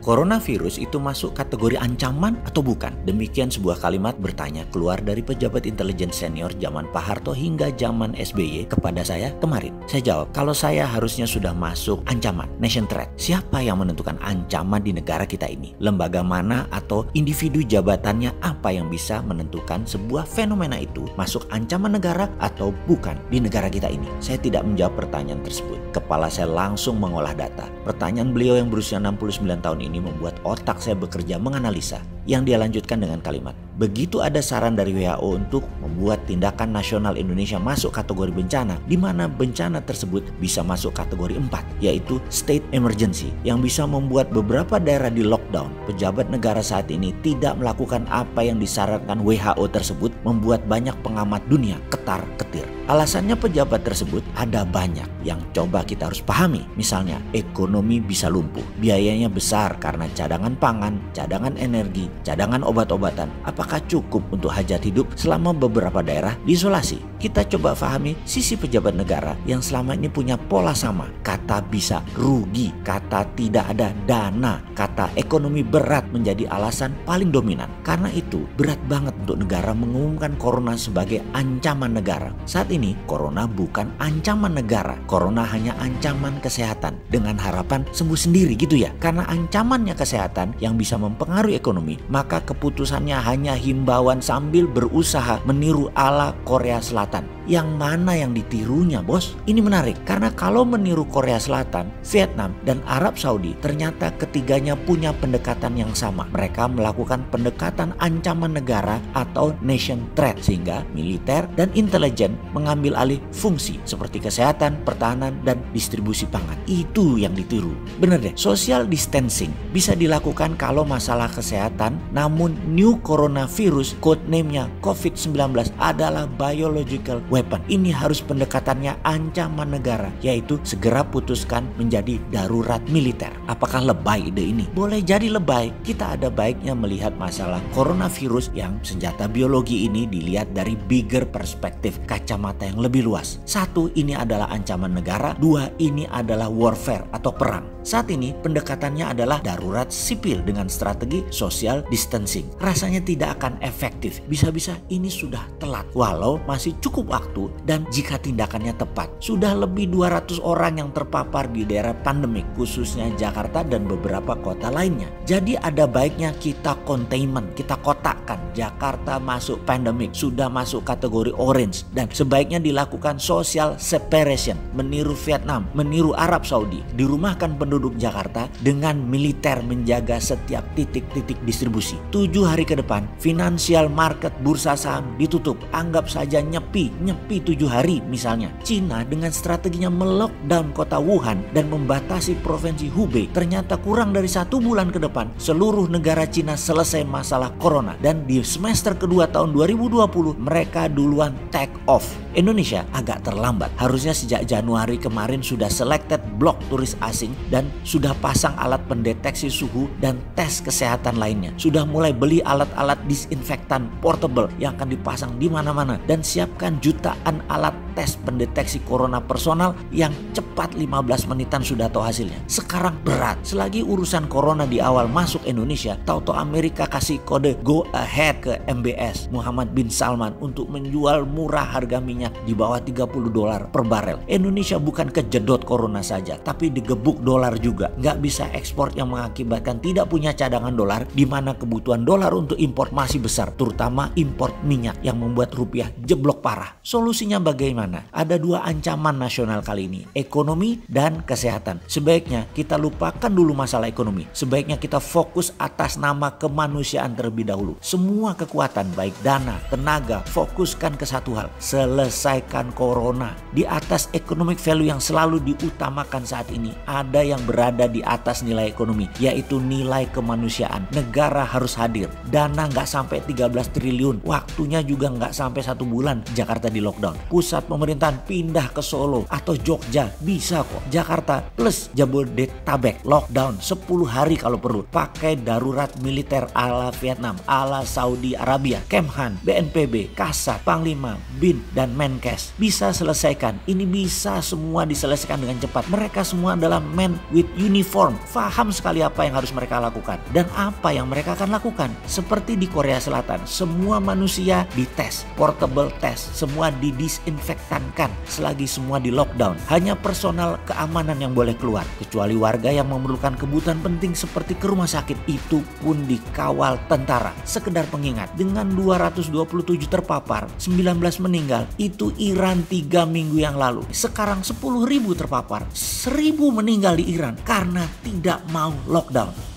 coronavirus itu masuk kategori ancaman atau bukan? Demikian sebuah kalimat bertanya keluar dari pejabat intelijen senior zaman Pak Harto hingga zaman SBY kepada saya kemarin. Saya jawab, kalau saya harusnya sudah masuk ancaman, nation threat. Siapa yang menentukan ancaman di negara kita ini? Lembaga mana atau individu jabatannya apa yang bisa menentukan sebuah fenomena itu masuk ancaman negara atau bukan di negara kita ini? Saya tidak menjawab pertanyaan tersebut. Kepala saya langsung mengolah data. Pertanyaan beliau yang berusia 69 tahun ini membuat otak saya bekerja menganalisa. Yang dia lanjutkan dengan kalimat, begitu ada saran dari WHO untuk membuat tindakan nasional Indonesia masuk kategori bencana, di mana bencana tersebut bisa masuk kategori 4, yaitu state emergency, yang bisa membuat beberapa daerah di lockdown. Pejabat negara saat ini tidak melakukan apa yang disarankan WHO tersebut, membuat banyak pengamat dunia ketar-ketir. Alasannya pejabat tersebut ada banyak yang coba kita harus pahami. Misalnya, ekonomi bisa lumpuh, biayanya besar karena cadangan pangan, cadangan energi, cadangan obat-obatan. Apakah cukup untuk hajat hidup selama beberapa daerah diisolasi? Kita coba pahami sisi pejabat negara yang selama ini punya pola sama. Kata bisa rugi, kata tidak ada dana, kata ekonomi berat menjadi alasan paling dominan. Karena itu berat banget untuk negara mengumumkan corona sebagai ancaman negara. Saat ini corona bukan ancaman negara, corona hanya ancaman kesehatan dengan harapan sembuh sendiri gitu ya. Karena ancamannya kesehatan yang bisa mempengaruhi ekonomi, maka keputusannya hanya himbauan sambil berusaha meniru ala Korea Selatan. Yang mana yang ditirunya, bos? Ini menarik karena kalau meniru Korea Selatan, Vietnam, dan Arab Saudi, ternyata ketiganya punya pendekatan yang sama. Mereka melakukan pendekatan ancaman negara atau nation threat, sehingga militer dan intelijen mengambil alih fungsi seperti kesehatan, pertahanan, dan distribusi pangan. Itu yang ditiru. Bener deh, social distancing bisa dilakukan kalau masalah kesehatan, namun new coronavirus, codename-nya COVID-19, adalah biological weapon. Ini harus pendekatannya ancaman negara, yaitu segera putuskan menjadi darurat militer. Apakah lebay ide ini? Boleh jadi lebay. Kita ada baiknya melihat masalah coronavirus yang senjata biologi ini dilihat dari bigger perspektif, kacamata yang lebih luas. Satu, ini adalah ancaman negara. Dua, ini adalah warfare atau perang. Saat ini pendekatannya adalah darurat sipil dengan strategi social distancing. Rasanya tidak akan efektif. Bisa-bisa ini sudah telat walau masih cukup waktu, dan jika tindakannya tepat. Sudah lebih 200 orang yang terpapar di daerah pandemik, khususnya Jakarta dan beberapa kota lainnya. Jadi ada baiknya kita containment, kita kotakkan. Jakarta masuk pandemik, sudah masuk kategori orange, dan sebaiknya dilakukan social separation, meniru Vietnam, meniru Arab Saudi. Dirumahkan penduduk Jakarta dengan militer menjaga setiap titik-titik distribusi. 7 hari ke depan, financial market bursa saham ditutup. Anggap saja nyepi 7 hari misalnya. Cina dengan strateginya melockdown kota Wuhan dan membatasi provinsi Hubei. Ternyata kurang dari 1 bulan ke depan, seluruh negara Cina selesai masalah corona. Dan di semester kedua tahun 2020, mereka duluan take off. Indonesia agak terlambat. Harusnya sejak Januari kemarin sudah selected blok turis asing dan sudah pasang alat pendeteksi suhu dan tes kesehatan lainnya. Sudah mulai beli alat-alat disinfektan portable yang akan dipasang di mana-mana, dan siapkan jutaan alat tes pendeteksi corona personal yang cepat 15 menitan sudah tahu hasilnya. Sekarang berat. Selagi urusan corona di awal masuk Indonesia, tahu-tahu Amerika kasih kode go ahead ke MBS Muhammad bin Salman untuk menjual murah harga minyak di bawah $30 per barel. Indonesia bukan kejedot corona saja, tapi digebuk dolar juga. Nggak bisa ekspor yang mengakibatkan tidak punya cadangan dolar, di mana kebutuhan dolar untuk impor masih besar, terutama impor minyak yang membuat rupiah jeblok parah. Solusinya bagaimana? Ada 2 ancaman nasional kali ini, ekonomi dan kesehatan. Sebaiknya kita lupakan dulu masalah ekonomi. Sebaiknya kita fokus atas nama kemanusiaan terlebih dahulu. Semua kekuatan baik dana, tenaga, fokuskan ke satu hal, selesaikan corona. Di atas economic value yang selalu diutamakan saat ini, ada yang berada di atas nilai ekonomi, yaitu nilai kemanusiaan. Negara harus hadir. Dana nggak sampai 13 triliun. Waktunya juga nggak sampai 1 bulan Jakarta di lockdown. Pusat pemerintahan pindah ke Solo atau Jogja. Bisa kok. Jakarta plus Jabodetabek lockdown 10 hari kalau perlu. Pakai darurat militer ala Vietnam, ala Saudi Arabia, Kemhan, BNPB, Kasat, Panglima, BIN, dan Menkes. Bisa selesaikan. Ini bisa semua diselesaikan dengan cepat. Mereka semua adalah men with uniform. Faham sekali apa yang harus mereka lakukan. Dan apa yang mereka akan lakukan. Seperti di Korea Selatan. Semua manusia dites. Portable test. Semua didisinfektankan. Selagi semua di lockdown. Hanya personal keamanan yang boleh keluar. Kecuali warga yang memerlukan kebutuhan penting seperti ke rumah sakit. Itu pun dikawal tentara. Sekedar pengingat, dengan 227 terpapar, 19 meninggal, itu Iran 3 minggu yang lalu. Sekarang 10.000 terpapar, 1.000 meninggal di Iran karena tidak mau lockdown.